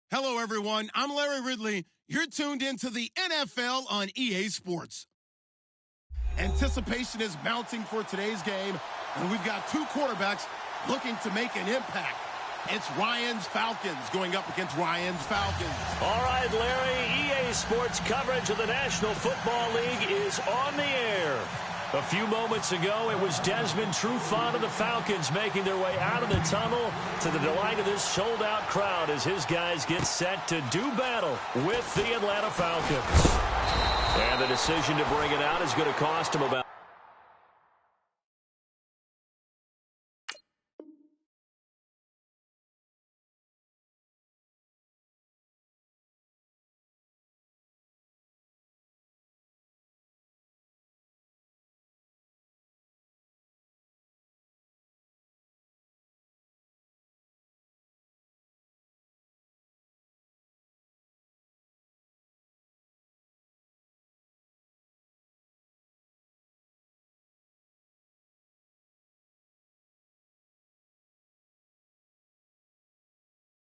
Hello, everyone. I'm Larry Ridley. You're tuned into the NFL on EA Sports. Anticipation is mounting for today's game, and we've got two quarterbacks looking to make an impact. It's Ryan's Falcons going up against Ryan's Falcons. All right, Larry, EA Sports coverage of the National Football League is on the air. A few moments ago, it was Desmond Trufant of the Falcons making their way out of the tunnel to the delight of this sold-out crowd as his guys get set to do battle with the Atlanta Falcons. And the decision to bring it out is going to cost him about...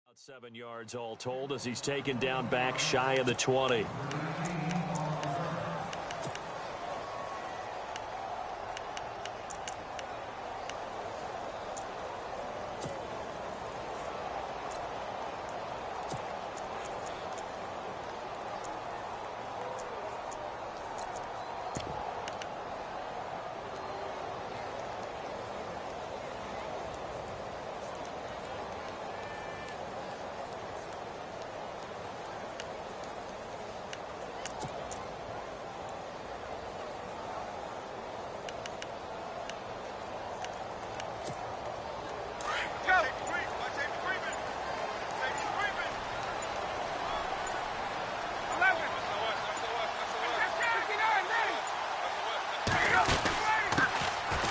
About 7 yards all told as he's taken down back shy of the 20.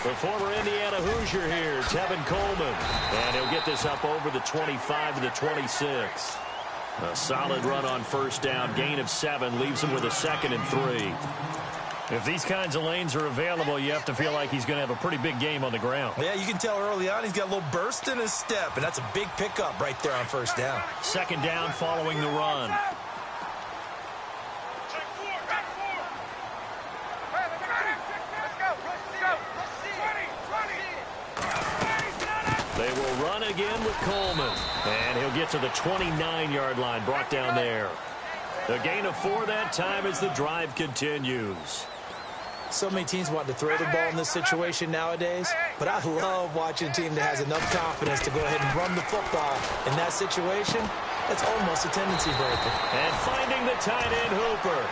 The former Indiana Hoosier here, Tevin Coleman. And he'll get this up over the 25 to the 26. A solid run on first down. Gain of 7 leaves him with a 2nd and 3. If these kinds of lanes are available, you have to feel like he's going to have a pretty big game on the ground. Yeah, you can tell early on he's got a little burst in his step, and that's a big pickup right there on first down. 2nd down following the run. They will run again with Coleman. And he'll get to the 29-yard line, brought down there. A gain of 4 that time as the drive continues. So many teams want to throw the ball in this situation nowadays, but I love watching a team that has enough confidence to go ahead and run the football. In that situation, that's almost a tendency breaker. And finding the tight end Hooper.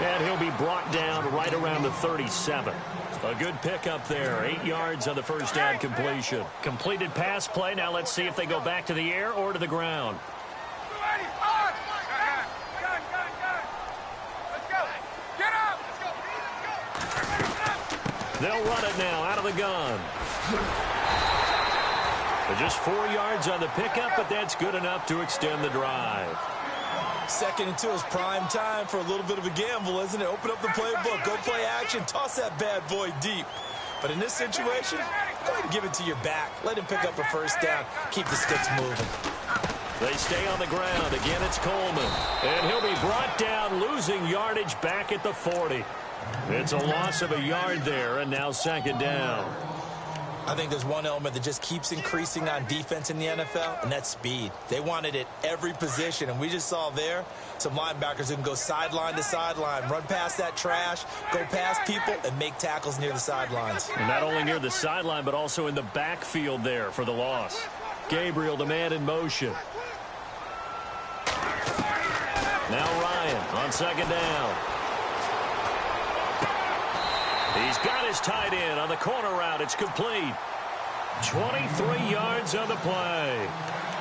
And he'll be brought down right around the 37. A good pickup there. 8 yards on the first down completion. Completed pass play. Now let's see if they go back to the air or to the ground. They'll run it now out of the gun. Just 4 yards on the pickup, but that's good enough to extend the drive. 2nd and 2 is prime time for a little bit of a gamble, isn't it? Open up the playbook, go play action, toss that bad boy deep. But in this situation, go ahead and give it to your back. Let him pick up a first down. Keep the sticks moving. They stay on the ground. Again, it's Coleman. And he'll be brought down, losing yardage back at the 40. It's a loss of a yard there, and now 2nd down. I think there's one element that just keeps increasing on defense in the NFL, and that's speed. They want it at every position, and we just saw there some linebackers who can go sideline to sideline, run past that trash, go past people, and make tackles near the sidelines. And not only near the sideline, but also in the backfield there for the loss. Gabriel, the man in motion. Now Ryan on 2nd down. He's got his tight end on the corner route. It's complete. 23 yards on the play.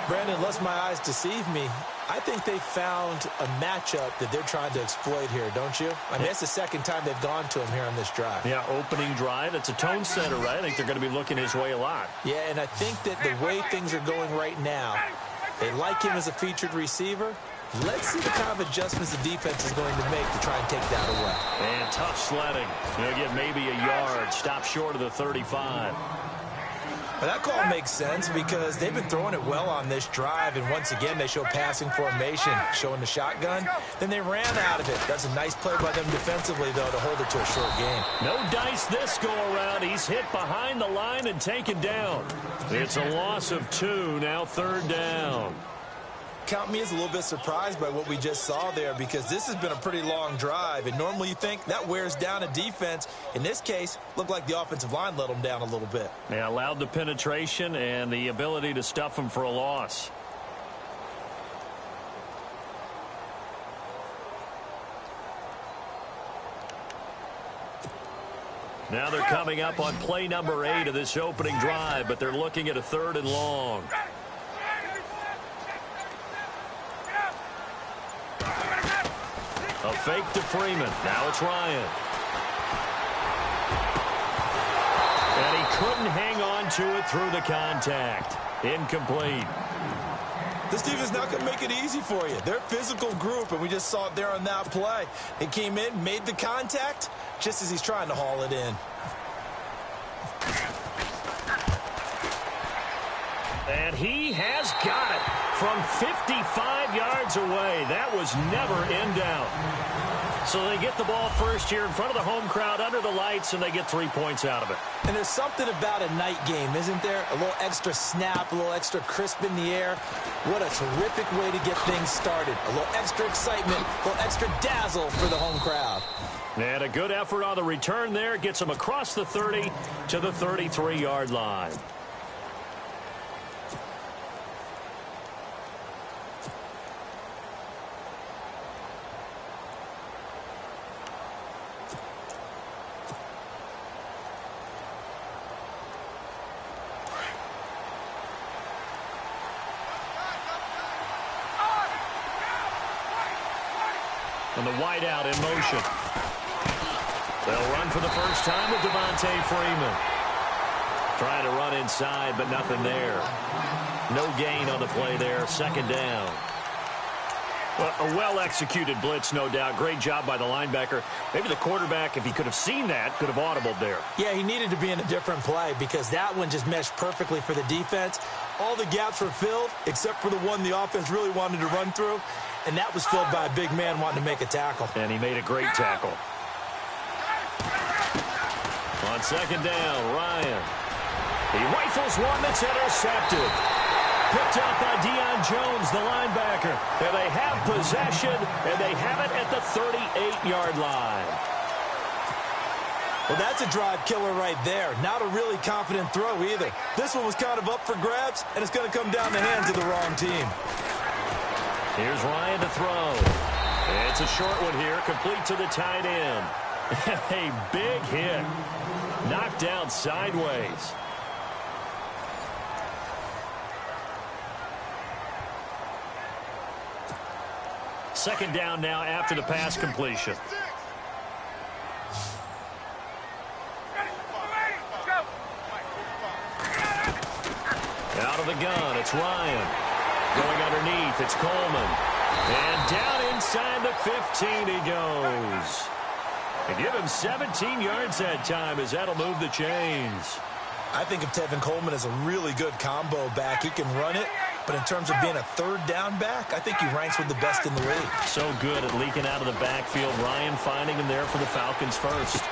Brandon, unless my eyes deceive me, I think they found a matchup that they're trying to exploit here, don't you? I mean, that's the 2nd time they've gone to him here on this drive. Yeah, opening drive. It's a tone setter, right? I think they're going to be looking his way a lot. Yeah, and I think that the way things are going right now, they like him as a featured receiver. Let's see the kind of adjustments the defense is going to make to try and take that away. And tough sledding. He'll get maybe a yard. Stop short of the 35. Well, that call makes sense because they've been throwing it well on this drive, and once again, they show passing formation, showing the shotgun. Then they ran out of it. That's a nice play by them defensively, though, to hold it to a short game. No dice this go-around. He's hit behind the line and taken down. It's a loss of 2, now 3rd down. Count me as a little bit surprised by what we just saw there because this has been a pretty long drive, and normally you think that wears down a defense. In this case, looked like the offensive line let them down a little bit. They allowed the penetration and the ability to stuff them for a loss. Now they're coming up on play number 8 of this opening drive, but they're looking at a 3rd and long. A fake to Freeman. Now it's Ryan. And he couldn't hang on to it through the contact. Incomplete. This defense not going to make it easy for you. They're a physical group, and we just saw it there on that play. He came in, made the contact, just as he's trying to haul it in. And he has got it from 55 yards away. That was never in doubt. So they get the ball first here in front of the home crowd under the lights, and they get 3 points out of it. And there's something about a night game, isn't there? A little extra snap, a little extra crisp in the air. What a terrific way to get things started. A little extra excitement, a little extra dazzle for the home crowd. And a good effort on the return there. Gets them across the 30 to the 33-yard line. And the wideout in motion. They'll run for the first time with Devontae Freeman. Trying to run inside, but nothing there. No gain on the play there. 2nd down. Well, a well-executed blitz, no doubt. Great job by the linebacker. Maybe the quarterback, if he could have seen that, could have audibled there. Yeah, he needed to be in a different play because that one just meshed perfectly for the defense. All the gaps were filled except for the one the offense really wanted to run through, and that was filled by a big man wanting to make a tackle. And he made a great tackle. On 2nd down, Ryan. He rifles one that's intercepted. Picked up by Deion Jones, the linebacker. And they have possession, and they have it at the 38-yard line. Well, that's a drive killer right there. Not a really confident throw either. This one was kind of up for grabs, and it's going to come down the hands of the wrong team. Here's Ryan to throw. It's a short one here, complete to the tight end. A big hit. Knocked down sideways. Second down now after the pass completion. Out of the gun, it's Ryan. Going underneath, it's Coleman. And down inside the 15 he goes. And give him 17 yards that time as that'll move the chains. I think of Tevin Coleman as a really good combo back. He can run it, but in terms of being a 3rd down back, I think he ranks with the best in the league. So good at leaking out of the backfield. Ryan finding him there for the Falcons first.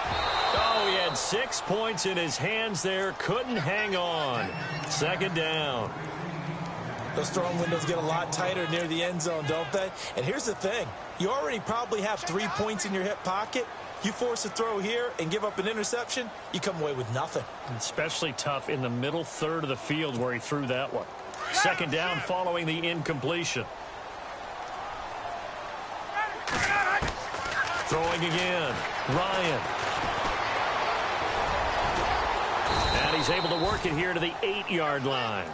Oh, he had 6 points in his hands there. Couldn't hang on. 2nd down. Those throwing windows get a lot tighter near the end zone, don't they? And here's the thing. You already probably have 3 points in your hip pocket. You force a throw here and give up an interception, you come away with nothing. Especially tough in the middle third of the field where he threw that one. 2nd down following the incompletion. Throwing again. Ryan. And he's able to work it here to the 8-yard line.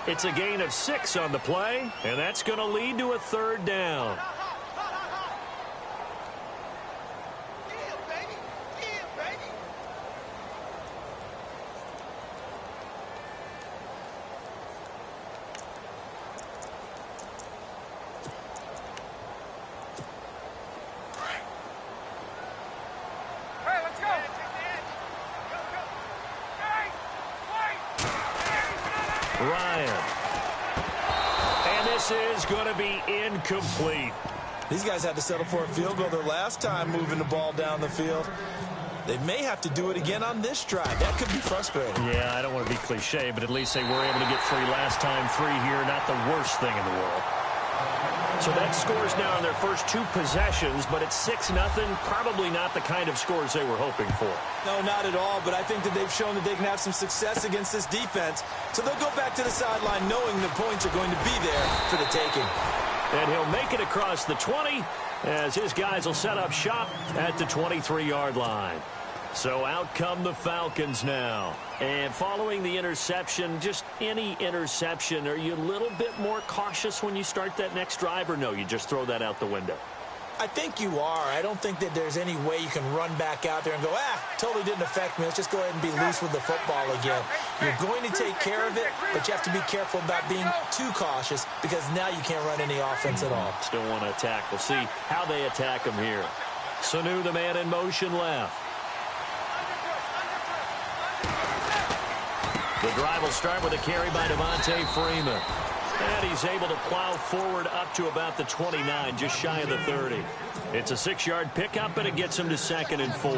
It's a gain of 6 on the play, and that's going to lead to a 3rd down. Ryan. And this is going to be incomplete. These guys had to settle for a field goal their last time moving the ball down the field. They may have to do it again on this drive. That could be frustrating. Yeah, I don't want to be cliche, but at least they were able to get 3 last time. 3 here, not the worst thing in the world. So that scores now on their first 2 possessions, but it's 6-0. Probably not the kind of scores they were hoping for. No, not at all, but I think that they've shown that they can have some success against this defense. So they'll go back to the sideline knowing the points are going to be there for the taking. And he'll make it across the 20 as his guys will set up shop at the 23-yard line. So out come the Falcons now. And following the interception, just any interception, are you a little bit more cautious when you start that next drive, or no, you just throw that out the window? I think you are. I don't think that there's any way you can run back out there and go, totally didn't affect me. Let's just go ahead and be loose with the football again. You're going to take care of it, but you have to be careful about being too cautious because now you can't run any offense at all. Still want to attack. We'll see how they attack him here. Sanu, the man in motion left. The drive will start with a carry by Devontae Freeman. And he's able to plow forward up to about the 29, just shy of the 30. It's a 6-yard pickup, and it gets him to 2nd and 4.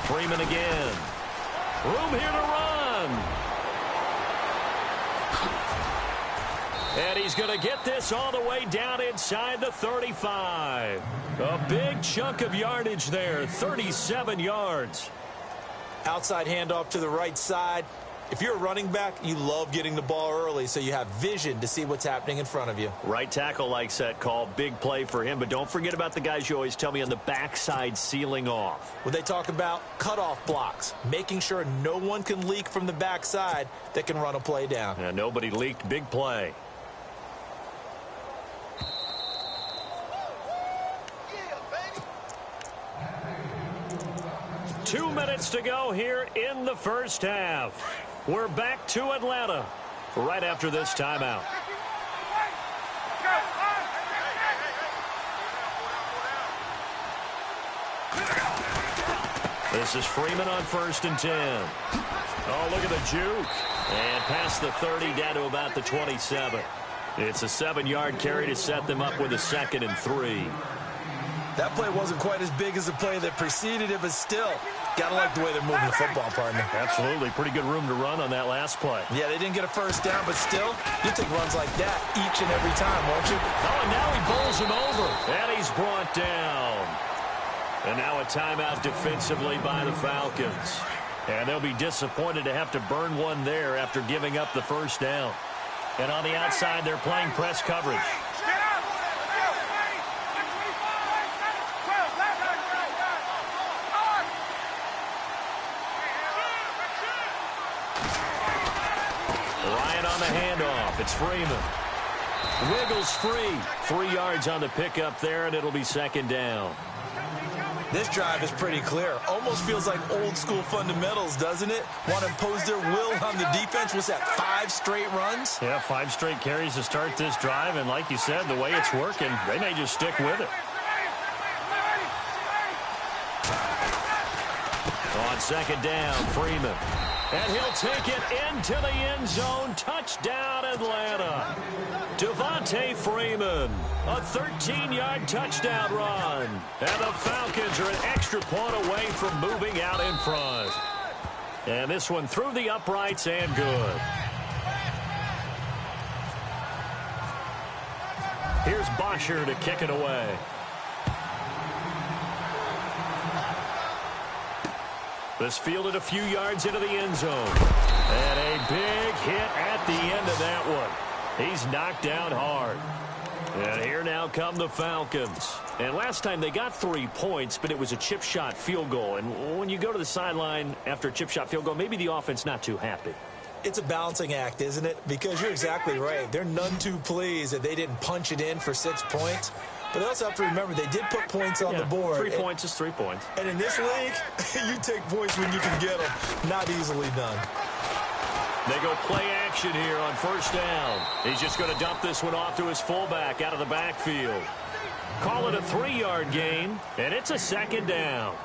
Freeman again. Room here to run. And he's going to get this all the way down inside the 35. A big chunk of yardage there, 37 yards. Outside handoff to the right side. If you're a running back, you love getting the ball early so you have vision to see what's happening in front of you. Right tackle likes that call. Big play for him. But don't forget about the guys you always tell me on the backside sealing off. Well, they talk about cutoff blocks, making sure no one can leak from the backside that can run a play down. Yeah, nobody leaked. Big play. Two minutes to go here in the first half. We're back to Atlanta right after this timeout. This is Freeman on 1st and 10. Oh, look at the juke. And past the 30 down to about the 27. It's a 7-yard carry to set them up with a 2nd and 3. That play wasn't quite as big as the play that preceded it, but still, got to like the way they're moving the football, partner. Absolutely. Pretty good room to run on that last play. Yeah, they didn't get a first down, but still, you take runs like that each and every time, won't you? Oh, and now he bowls him over. And he's brought down. And now a timeout defensively by the Falcons. And they'll be disappointed to have to burn one there after giving up the first down. And on the outside, they're playing press coverage. Ryan on the handoff. It's Freeman. Wiggles free. 3 yards on the pickup there, and it'll be 2nd down. This drive is pretty clear. Almost feels like old school fundamentals, doesn't it? Want to impose their will on the defense. Was that 5 straight runs? Yeah, 5 straight carries to start this drive, and like you said, the way it's working, they may just stick with it. On 2nd down, Freeman. And he'll take it into the end zone. Touchdown, Atlanta. Devontae Freeman, a 13-yard touchdown run. And the Falcons are an extra point away from moving out in front. And this one through the uprights and good. Here's Bosher to kick it away. This fielded a few yards into the end zone. And a big hit at the end of that one. He's knocked down hard. And here now come the Falcons. And last time they got 3 points, but it was a chip shot field goal. And when you go to the sideline after a chip shot field goal, maybe the offense not too happy. It's a balancing act, isn't it? Because you're exactly right. They're none too pleased that they didn't punch it in for 6 points. But they also have to remember they did put points on the board. 3 points is 3 points. And in this league, you take points when you can get them. Not easily done. They go play action here on first down. He's just going to dump this one off to his fullback out of the backfield. Call it a 3-yard gain, and it's a second down.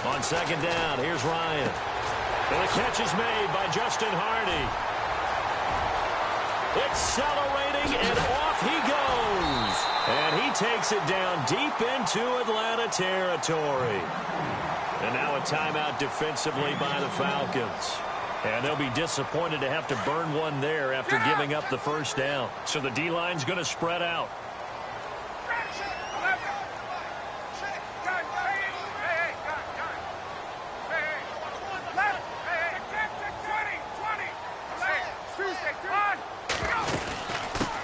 On second down, here's Ryan. And the catch is made by Justin Hardy. Accelerating, and off he goes. And he takes it down deep into Atlanta territory. And now a timeout defensively by the Falcons. And they'll be disappointed to have to burn one there after giving up the first down. So the D-line's going to spread out.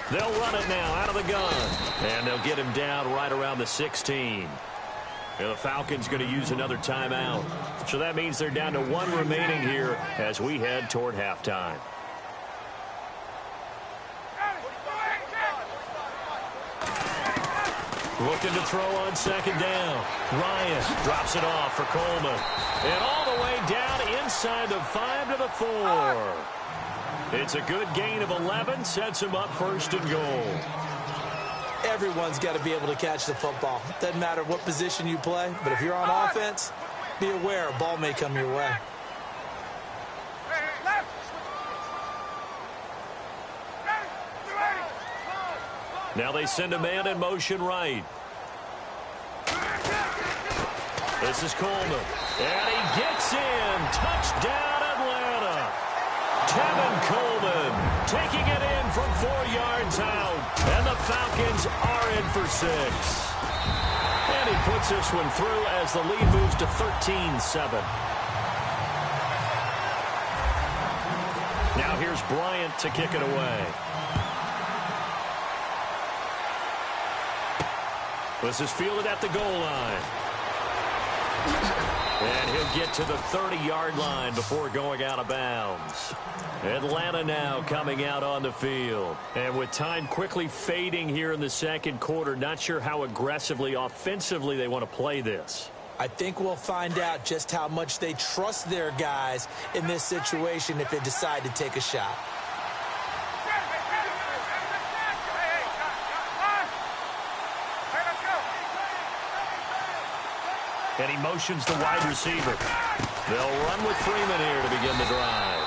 They'll run it now out of the gun. And they'll get him down right around the 16. And the Falcons going to use another timeout. So that means they're down to one remaining here as we head toward halftime. Looking to throw on second down. Ryan drops it off for Coleman. And all the way down inside the 5 to the 4. It's a good gain of 11, sets him up first and goal. Everyone's got to be able to catch the football. Doesn't matter what position you play, but if you're on offense, be aware a ball may come your way. Now they send a man in motion right. This is Coleman. And he gets in. Touchdown, Atlanta. Tevin Coleman taking it in from 4 yards out. And the Falcons are in for 6. And he puts this one through as the lead moves to 13-7. Now here's Bryant to kick it away. This is fielded at the goal line. And he'll get to the 30-yard line before going out of bounds. Atlanta now coming out on the field. And with time quickly fading here in the second quarter, not sure how aggressively, offensively they want to play this. I think we'll find out just how much they trust their guys in this situation if they decide to take a shot. And he motions the wide receiver. They'll run with Freeman here to begin the drive.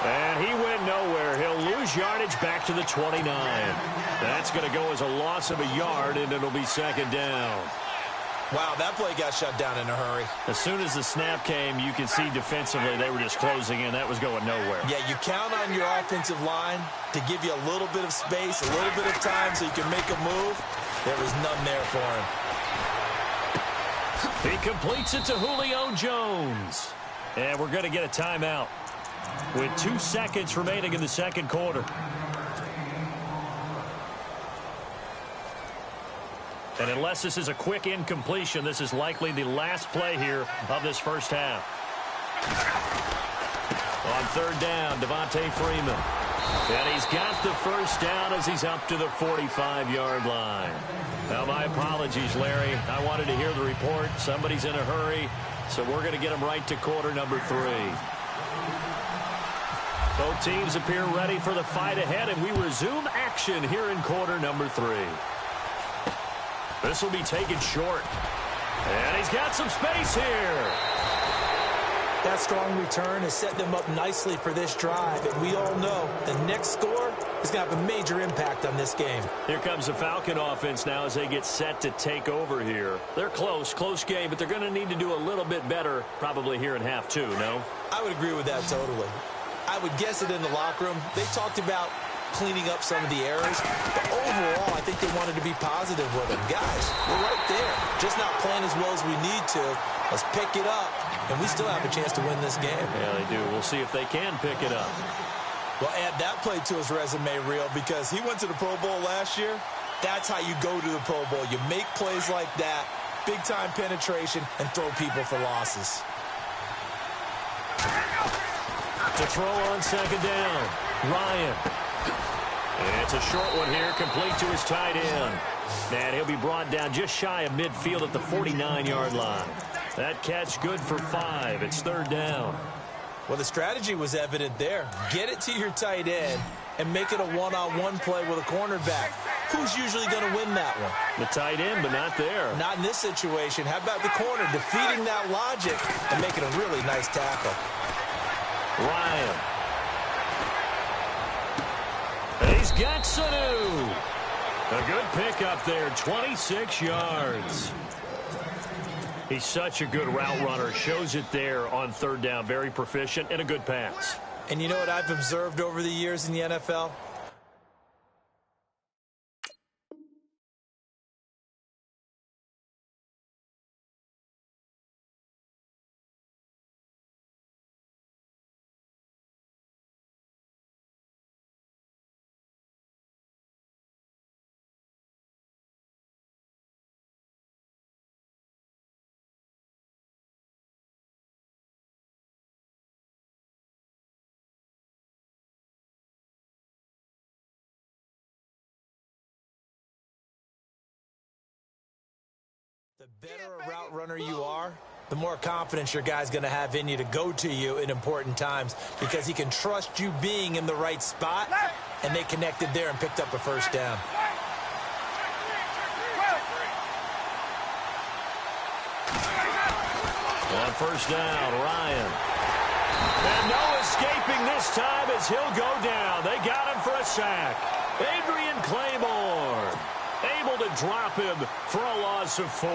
And he went nowhere. He'll lose yardage back to the 29. That's going to go as a loss of a yard, and it'll be second down. Wow, that play got shut down in a hurry. As soon as the snap came, you can see defensively they were just closing in. That was going nowhere. Yeah, you count on your offensive line to give you a little bit of space, a little bit of time so you can make a move. There was none there for him. He completes it to Julio Jones. And we're going to get a timeout with 2 seconds remaining in the second quarter. And unless this is a quick incompletion, this is likely the last play here of this first half. On third down, Devontae Freeman. And he's got the first down as he's up to the 45-yard line. Now, my apologies, Larry. I wanted to hear the report. Somebody's in a hurry, so we're going to get him right to quarter number 3. Both teams appear ready for the fight ahead, and we resume action here in quarter number 3. This will be taken short. And he's got some space here. That strong return has set them up nicely for this drive. And we all know the next score is going to have a major impact on this game. Here comes the Falcon offense now as they get set to take over here. They're close game, but they're going to need to do a little bit better probably here in half 2, no? I would agree with that totally. I would guess it in the locker room. They talked about cleaning up some of the errors, but overall, I think they wanted to be positive with them. Guys, we're right there. Just not playing as well as we need to. Let's pick it up, and we still have a chance to win this game. Yeah, they do. We'll see if they can pick it up. Well, add that play to his resume, Real, because he went to the Pro Bowl last year. That's how you go to the Pro Bowl. You make plays like that, big-time penetration and throw people for losses. To throw on second down, Ryan. It's a short one here, complete to his tight end. And he'll be brought down just shy of midfield at the 49-yard line. That catch good for 5. It's third down. Well, the strategy was evident there. Get it to your tight end and make it a one-on-one play with a cornerback. Who's usually going to win that one? The tight end, but not there. Not in this situation. How about the corner defeating that logic and making a really nice tackle? Ryan. And he's got Sanu. A good pickup there, 26 yards. He's such a good route runner. Shows it there on third down. Very proficient and a good pass. And you know what I've observed over the years in the NFL? The better a route runner you are, the more confidence your guy's going to have in you to go to you in important times because he can trust you being in the right spot, and they connected there and picked up a first down. On first down, Ryan. And no escaping this time as he'll go down. They got him for a sack. Adrian Claymore able to drop him for a loss of 4.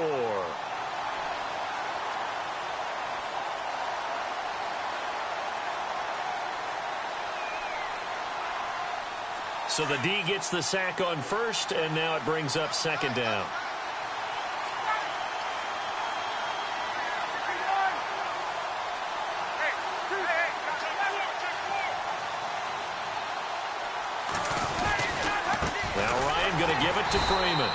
So the D gets the sack on first, and now it brings up second down. Going to give it to Freeman.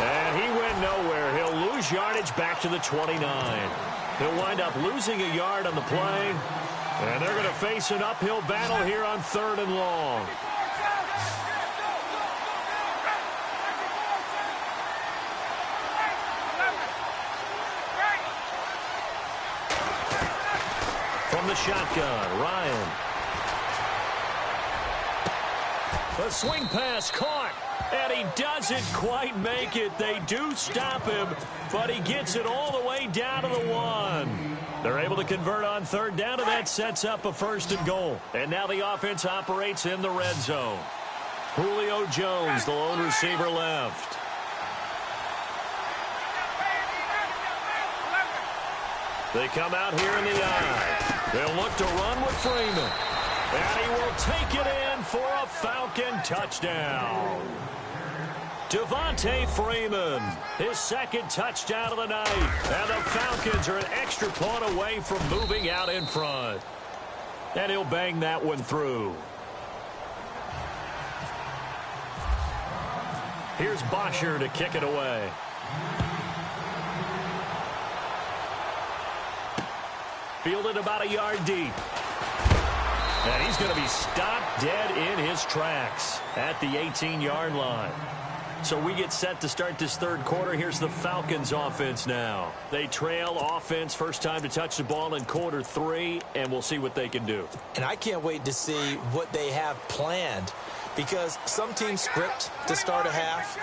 And he went nowhere. He'll lose yardage back to the 29. He'll wind up losing a yard on the play. And they're going to face an uphill battle here on third and long. From the shotgun, Ryan. A swing pass caught. And he doesn't quite make it. They do stop him, but he gets it all the way down to the 1. They're able to convert on third down, and that sets up a first and goal. And now the offense operates in the red zone. Julio Jones, the lone receiver, left. They come out here in the eye. They'll look to run with Freeman. And he will take it in for a Falcon touchdown. Devontae Freeman, his second touchdown of the night. And the Falcons are an extra point away from moving out in front. And he'll bang that one through. Here's Bosher to kick it away. Fielded about a yard deep. And he's going to be stopped dead in his tracks at the 18-yard line. So we get set to start this third quarter. Here's the Falcons offense now. They trail offense, first time to touch the ball in quarter 3, and we'll see what they can do. And I can't wait to see what they have planned, because some teams script to start a half.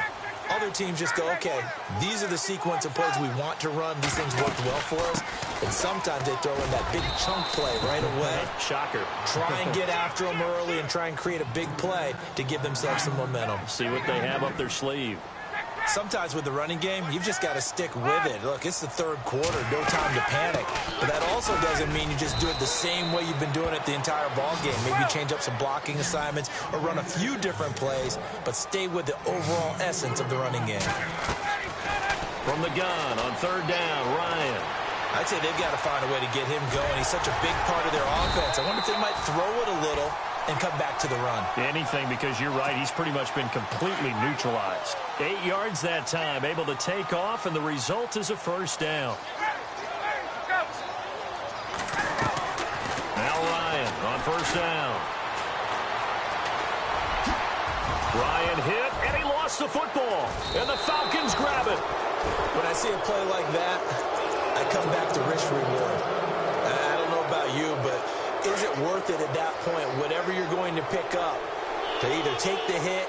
Other teams just go, okay, these are the sequence of plays we want to run. These things worked well for us. And sometimes they throw in that big chunk play right away. Shocker. Try and get after them early and try and create a big play to give themselves some momentum. See what they have up their sleeve. Sometimes with the running game, you've just got to stick with it. Look, it's the third quarter, no time to panic. But that also doesn't mean you just do it the same way you've been doing it the entire ball game. Maybe change up some blocking assignments or run a few different plays, but stay with the overall essence of the running game. From the gun on third down, Ryan. I'd say they've got to find a way to get him going. He's such a big part of their offense. I wonder if they might throw it a little and come back to the run. Anything, because you're right. He's pretty much been completely neutralized. 8 yards that time, able to take off, and the result is a first down. Now Ryan on first down. Ryan hit, and he lost the football. And the Falcons grab it. When I see a play like that, I come back to risk reward. I don't know about you, but is it worth it at that point, whatever you're going to pick up, to either take the hit,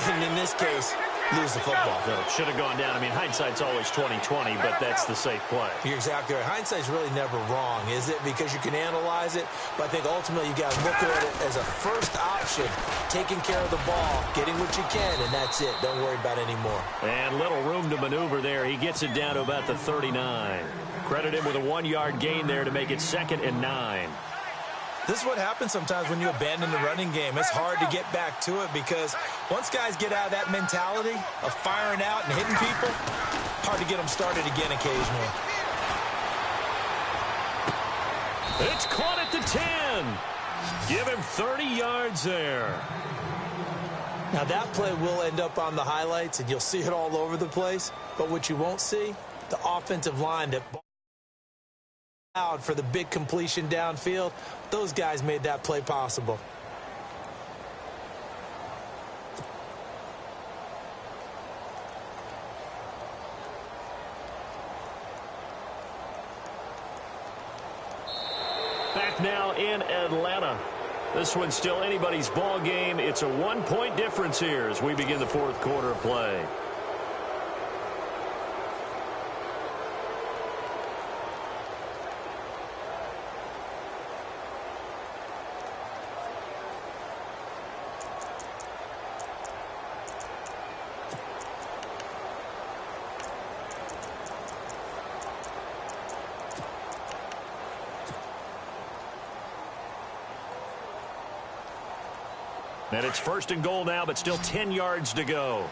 and in this case, lose the football? No, it should have gone down. I mean, hindsight's always 20/20, but that's the safe play. You're exactly right. Hindsight's really never wrong, is it? Because you can analyze it, but I think ultimately you got to look at it as a first option, taking care of the ball, getting what you can, and that's it. Don't worry about it anymore. And little room to maneuver there. He gets it down to about the 39. Credit him with a 1-yard gain there to make it 2nd and 9. This is what happens sometimes when you abandon the running game. It's hard to get back to it because once guys get out of that mentality of firing out and hitting people, hard to get them started again occasionally. It's caught at the 10. Give him 30 yards there. Now that play will end up on the highlights and you'll see it all over the place. But what you won't see, the offensive line that out for the big completion downfield, those guys made that play possible. Back now in Atlanta. This one's still anybody's ball game. It's a 1-point difference here as we begin the 4th quarter of play. And it's 1st and goal now, but still 10 yards to go.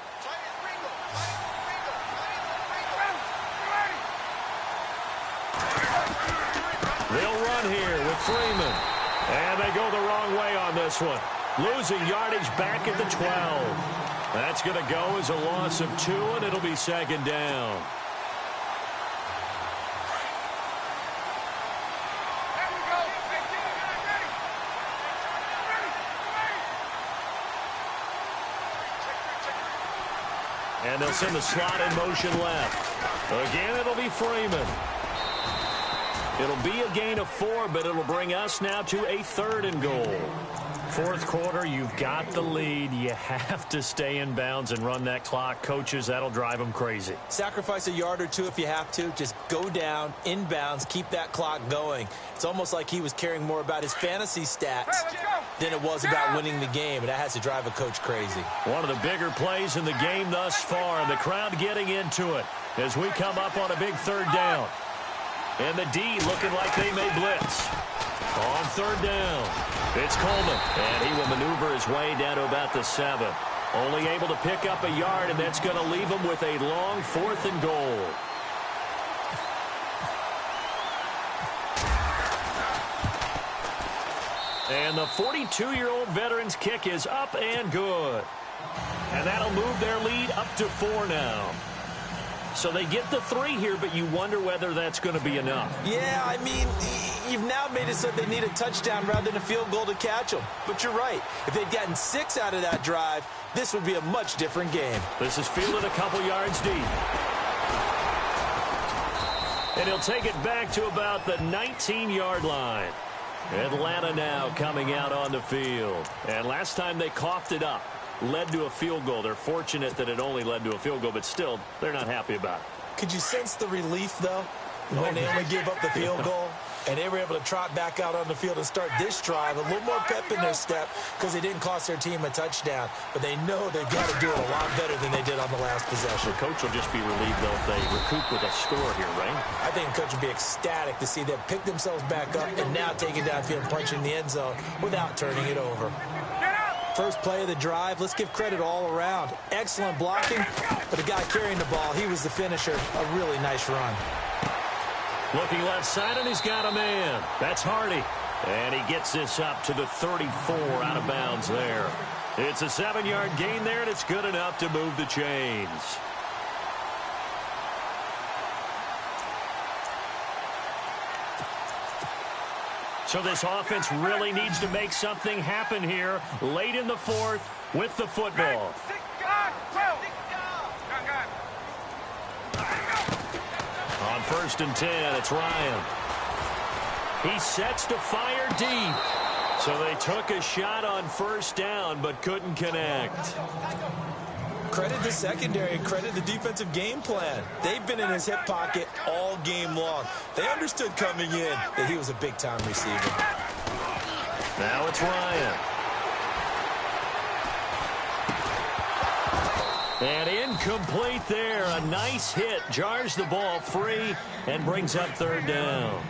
They'll run here with Freeman. And they go the wrong way on this one. Losing yardage back at the 12. That's going to go as a loss of 2, and it'll be 2nd down. And they'll send the slot in motion left. Again, it'll be Freeman. It'll be a gain of 4, but it'll bring us now to a 3rd and goal. 4th quarter, you've got the lead. You have to stay in bounds and run that clock. Coaches, that'll drive them crazy. Sacrifice a yard or 2 if you have to. Just go down, in bounds, keep that clock going. It's almost like he was caring more about his fantasy stats than it was about winning the game, and that has to drive a coach crazy. One of the bigger plays in the game thus far, and the crowd getting into it as we come up on a big 3rd down. And the D looking like they may blitz. On 3rd down, it's Coleman, and he will maneuver his way down to about the 7. Only able to pick up a yard, and that's going to leave him with a long 4th and goal. And the 42-year-old veteran's kick is up and good. And that'll move their lead up to 4 now. So they get the 3 here, but you wonder whether that's going to be enough. Yeah, I mean, you've now made it so they need a touchdown rather than a field goal to catch them. But you're right. If they'd gotten 6 out of that drive, this would be a much different game. This is fielded a couple yards deep. And he'll take it back to about the 19-yard line. Atlanta now coming out on the field. And last time they coughed it up, led to a field goal. They're fortunate that it only led to a field goal, but still, they're not happy about it. Could you sense the relief, though, when they only gave up the field goal? And they were able to trot back out on the field and start this drive. A little more pep in their step because they didn't cost their team a touchdown. But they know they've got to do it a lot better than they did on the last possession. The coach will just be relieved, though, if they recoup with a score here, right? I think the coach will be ecstatic to see them pick themselves back up and now take it downfield and punch in the end zone without turning it over. First play of the drive, let's give credit all around. Excellent blocking, but the guy carrying the ball, he was the finisher. A really nice run. Looking left side, and he's got a man. That's Hardy. And he gets this up to the 34 out of bounds there. It's a 7-yard gain there, and it's good enough to move the chains. So this offense really needs to make something happen here late in the fourth with the football. On 1st and 10, it's Ryan. He sets to fire deep. So they took a shot on 1st down but couldn't connect. Credit the secondary and credit the defensive game plan. They've been in his hip pocket all game long. They understood coming in that he was a big-time receiver. Now it's Ryan. And incomplete there. A nice hit. Jars the ball free and brings up 3rd down.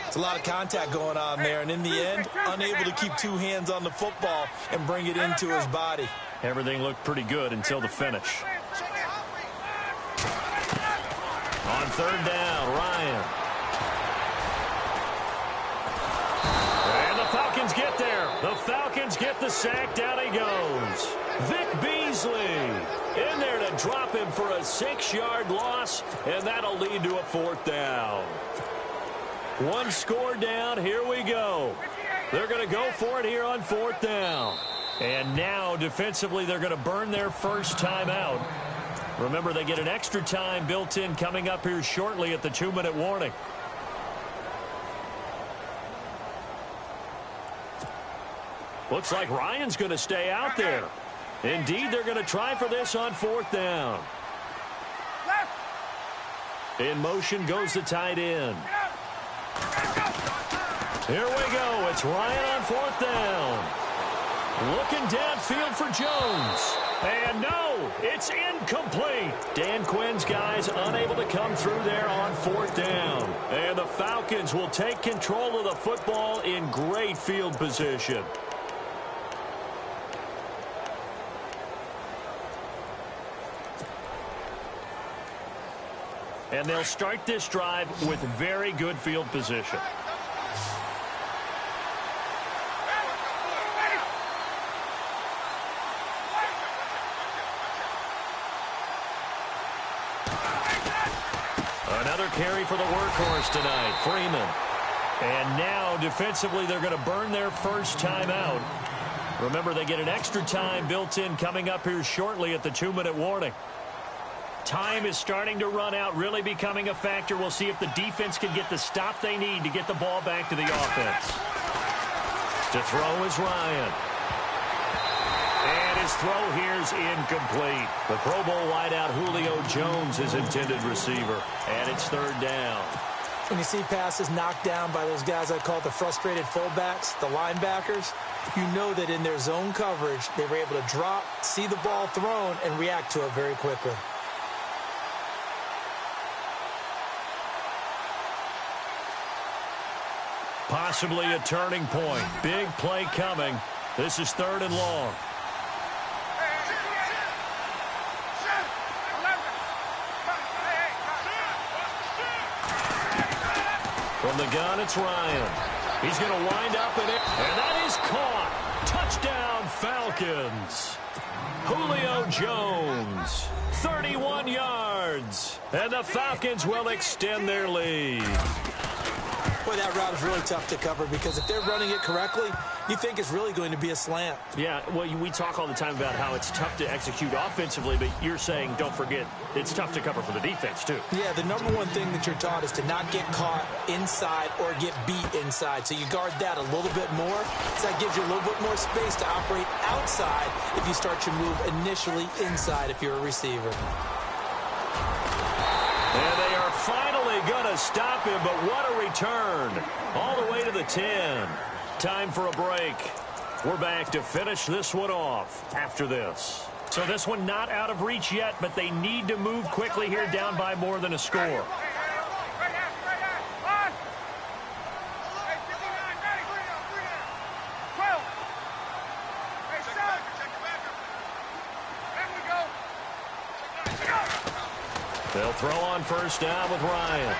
It's a lot of contact going on there, and in the end, unable to keep 2 hands on the football and bring it into his body. Everything looked pretty good until the finish. On 3rd down, Ryan. And the Falcons get there. The Falcons get the sack. Down he goes. Vic Beasley in there to drop him for a 6-yard loss, and that'll lead to a 4th down. 1 score down. Here we go. They're going to go for it here on 4th down. And now, defensively, they're going to burn their first timeout. Remember, they get an extra time built in coming up here shortly at the 2-minute warning. Looks like Ryan's going to stay out there. Indeed, they're going to try for this on 4th down. In motion goes the tight end. Here we go. It's Ryan on 4th down. Looking downfield for Jones. And no, it's incomplete. Dan Quinn's guys unable to come through there on 4th down. And the Falcons will take control of the football in great field position. And they'll start this drive with very good field position. Another carry for the workhorse tonight, Freeman. And now, defensively, they're going to burn their first timeout. Remember, they get an extra time built in coming up here shortly at the 2-minute warning. Time is starting to run out, really becoming a factor. We'll see if the defense can get the stop they need to get the ball back to the offense. To throw is Ryan. And his throw here is incomplete. The Pro Bowl wideout Julio Jones is intended receiver. And it's 3rd down. When you see passes knocked down by those guys I call the frustrated fullbacks, the linebackers, you know that in their zone coverage, they were able to drop, see the ball thrown, and react to it very quickly. Possibly a turning point. Big play coming. This is 3rd and long. From the gun, it's Ryan. He's going to wind up in it, and that is caught. Touchdown, Falcons. Julio Jones, 31 yards, and the Falcons will extend their lead. Boy, that route is really tough to cover because if they're running it correctly, you think it's really going to be a slant. Yeah, well, we talk all the time about how it's tough to execute offensively, but you're saying, don't forget, it's tough to cover for the defense, too. Yeah, the number one thing that you're taught is to not get caught inside or get beat inside. So you guard that a little bit more. So that gives you a little bit more space to operate outside if you start your move initially inside if you're a receiver. And they are finally going to stop him, but what a return. All the way to the 10. Time for a break. We're back to finish this one off after this. So this one not out of reach yet, but they need to move quickly here, down by more than a score. They'll throw on 1st down with Ryan.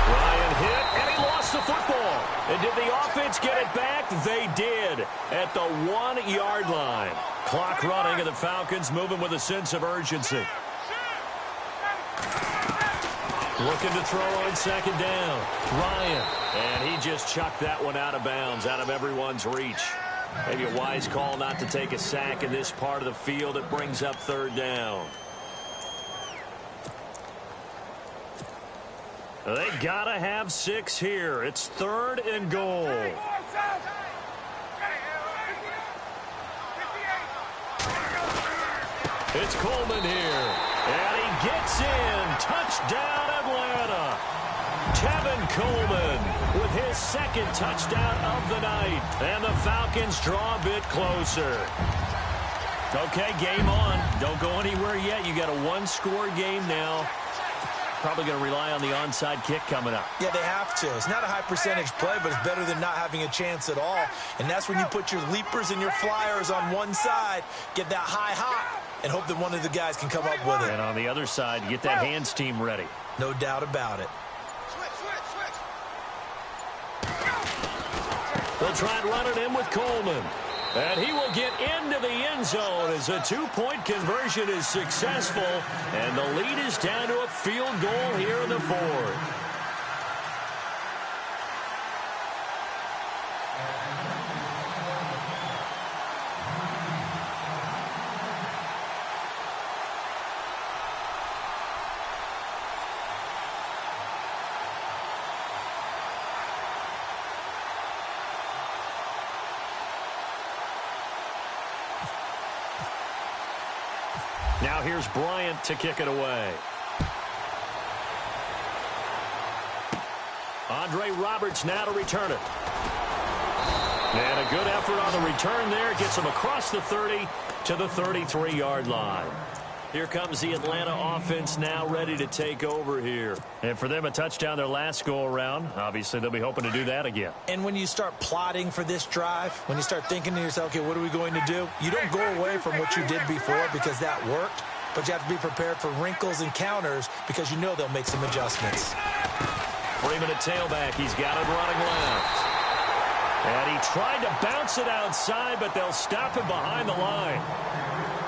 Ryan hit, and he lost the football. And did the offense get it back? They did at the 1-yard line. Clock running, and the Falcons moving with a sense of urgency. Looking to throw on second down. Ryan. And he just chucked that one out of bounds, out of everyone's reach. Maybe a wise call not to take a sack in this part of the field. It brings up third down. They gotta have 6 here. It's 3rd and goal. It's Coleman here. And he gets in. Touchdown, Atlanta. Tevin Coleman with his 2nd touchdown of the night. And the Falcons draw a bit closer. Okay, game on. Don't go anywhere yet. You got a 1-score game now. Probably going to rely on the onside kick coming up. Yeah, they have to. It's not a high percentage play, but it's better than not having a chance at all. And that's when you put your leapers and your flyers on one side, get that high hop, and hope that one of the guys can come up with it. And on the other side, get that hands team ready. No doubt about it. They'll try and run it in with Coleman. And he will get into the end zone as a 2-point conversion is successful. And the lead is down to a field goal here in the 4th. Now here's Bryant to kick it away. Andre Roberts now to return it. And a good effort on the return there. Gets him across the 30 to the 33-yard line. Here comes the Atlanta offense now ready to take over here. And for them, a touchdown their last go-around. Obviously, they'll be hoping to do that again. And when you start plotting for this drive, when you start thinking to yourself, okay, what are we going to do? You don't go away from what you did before because that worked, but you have to be prepared for wrinkles and counters because you know they'll make some adjustments. Freeman at tailback. He's got it running left. And he tried to bounce it outside, but they'll stop him behind the line.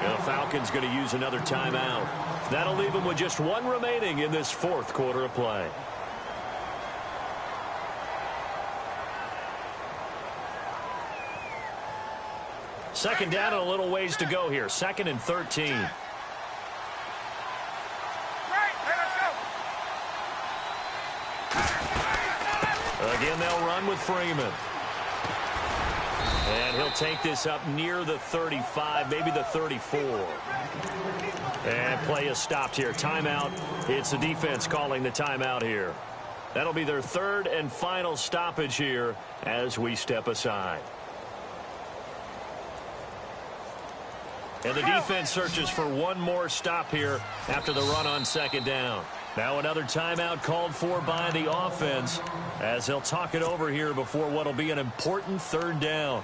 The Falcons going to use another timeout. That'll leave them with just 1 remaining in this 4th quarter of play. Second down and a little ways to go here. 2nd and 13. Again, they'll run with Freeman. And he'll take this up near the 35, maybe the 34. And play is stopped here. Timeout. It's the defense calling the timeout here. That'll be their 3rd and final stoppage here as we step aside. And the defense searches for 1 more stop here after the run on second down. Now another timeout called for by the offense as they'll talk it over here before what will be an important 3rd down.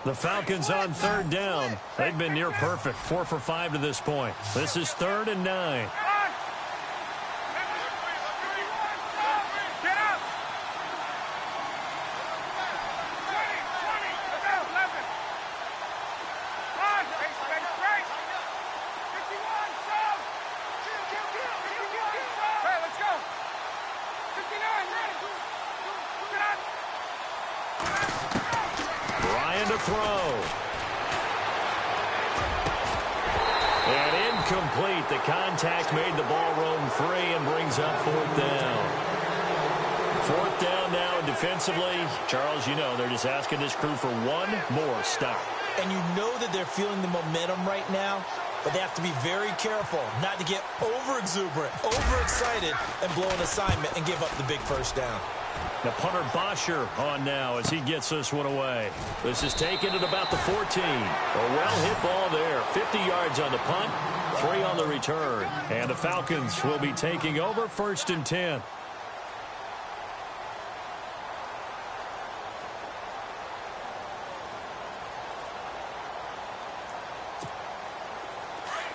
The Falcons on 3rd down. They've been near perfect. 4 for 5 to this point. This is 3rd and 9. To throw. And incomplete. The contact made the ball roam free and brings up 4th down. 4th down now, and defensively, Charles, you know, they're just asking this crew for 1 more stop. And you know that they're feeling the momentum right now, but they have to be very careful not to get over-exuberant, overexcited, and blow an assignment and give up the big 1st down. The punter Bosher on now as he gets this one away. This is taken at about the 14. A well-hit ball there. 50 yards on the punt, 3 on the return. And the Falcons will be taking over 1st and 10.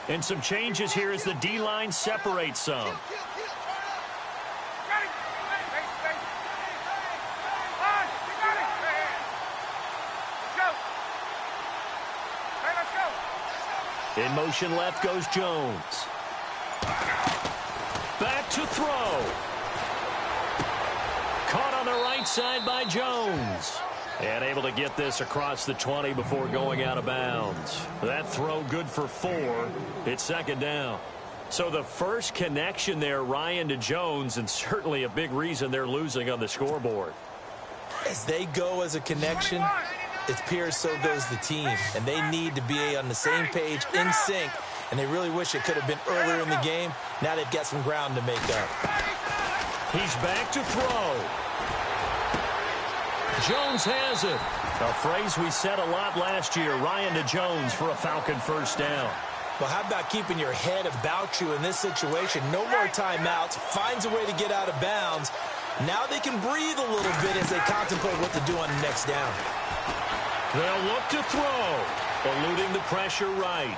And some changes here as the D-line separates some. In motion left goes Jones. Back to throw. Caught on the right side by Jones. And able to get this across the 20 before going out of bounds. That throw good for 4. It's second down. So the first connection there, Ryan, to Jones, and certainly a big reason they're losing on the scoreboard. As they go as a connection, it appears so goes the team. And they need to be on the same page, in sync. And they really wish it could have been earlier in the game. Now they've got some ground to make up. He's back to throw. Jones has it. A phrase we said a lot last year, Ryan to Jones for a Falcon first down. Well, how about keeping your head about you in this situation? No more timeouts. Finds a way to get out of bounds. Now they can breathe a little bit as they contemplate what to do on the next down. They'll look to throw. Eluding the pressure right.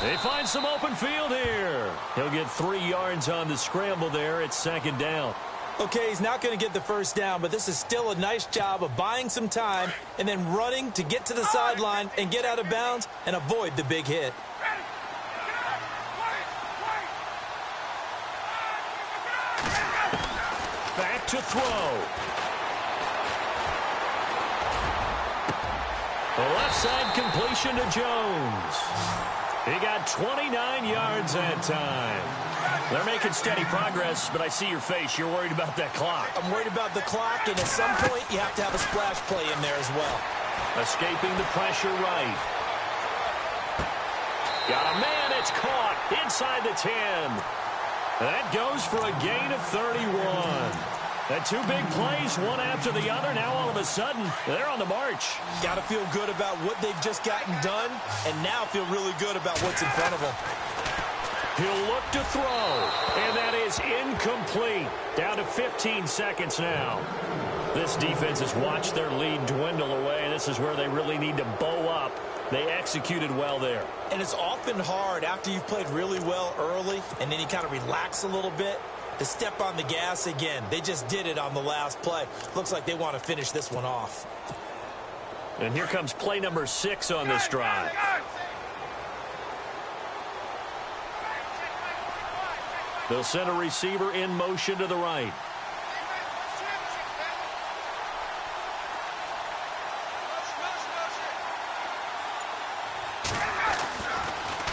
They find some open field here. He'll get 3 yards on the scramble there. It's second down. Okay, he's not going to get the first down, but this is still a nice job of buying some time and then running to get to the sideline and get out of bounds and avoid the big hit. Back to throw. The left side completion to Jones. He got 29 yards that time. They're making steady progress, but I see your face. You're worried about that clock. I'm worried about the clock, and at some point, you have to have a splash play in there as well. Escaping the pressure right. Got a man. It's caught inside the 10. That goes for a gain of 31. And 2 big plays, one after the other. Now all of a sudden, they're on the march. Got to feel good about what they've just gotten done, and now feel really good about what's in front of them. He'll look to throw, and that is incomplete. Down to 15 seconds now. This defense has watched their lead dwindle away. This is where they really need to bow up. They executed well there. And it's often hard after you've played really well early, and then you kind of relax a little bit, to step on the gas again. They just did it on the last play. Looks like they want to finish this one off. And here comes play number 6 on this drive. They'll send a receiver in motion to the right.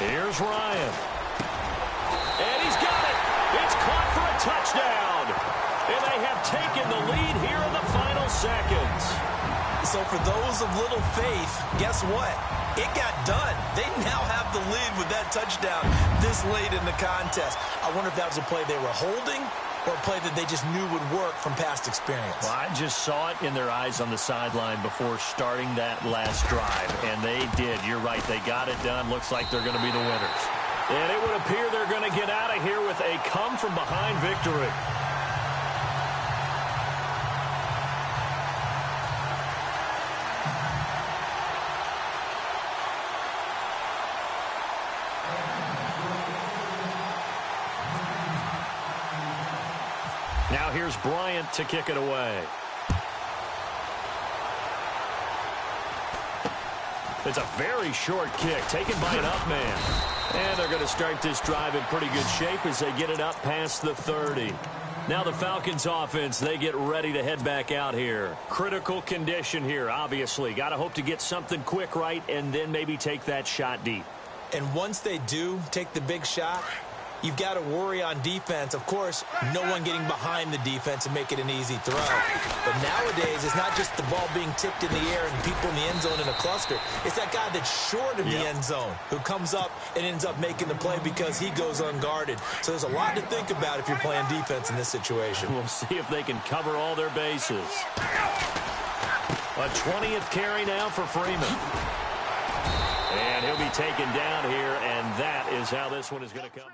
Here's Ryan. And he's got it. It's caught for a touchdown. And they have taken the lead here in the final seconds. So for those of little faith, guess what? It got done. They now have the lead with that touchdown this late in the contest. I wonder if that was a play they were holding or a play that they just knew would work from past experience. Well, I just saw it in their eyes on the sideline before starting that last drive, and they did. You're right. They got it done. Looks like they're going to be the winners. And it would appear they're going to get out of here with a come-from-behind victory. Now here's Bryant to kick it away. It's a very short kick taken by an up man. And they're going to start this drive in pretty good shape as they get it up past the 30. Now the Falcons offense, they get ready to head back out here. Critical condition here, obviously. Got to hope to get something quick right and then maybe take that shot deep. And once they do take the big shot, you've got to worry on defense. Of course, no one getting behind the defense and make it an easy throw. But nowadays, it's not just the ball being tipped in the air and people in the end zone in a cluster. It's that guy that's short of the end zone who comes up and ends up making the play because he goes unguarded. So there's a lot to think about if you're playing defense in this situation. We'll see if they can cover all their bases. A 20th carry now for Freeman. And he'll be taken down here, and that is how this one is going to come.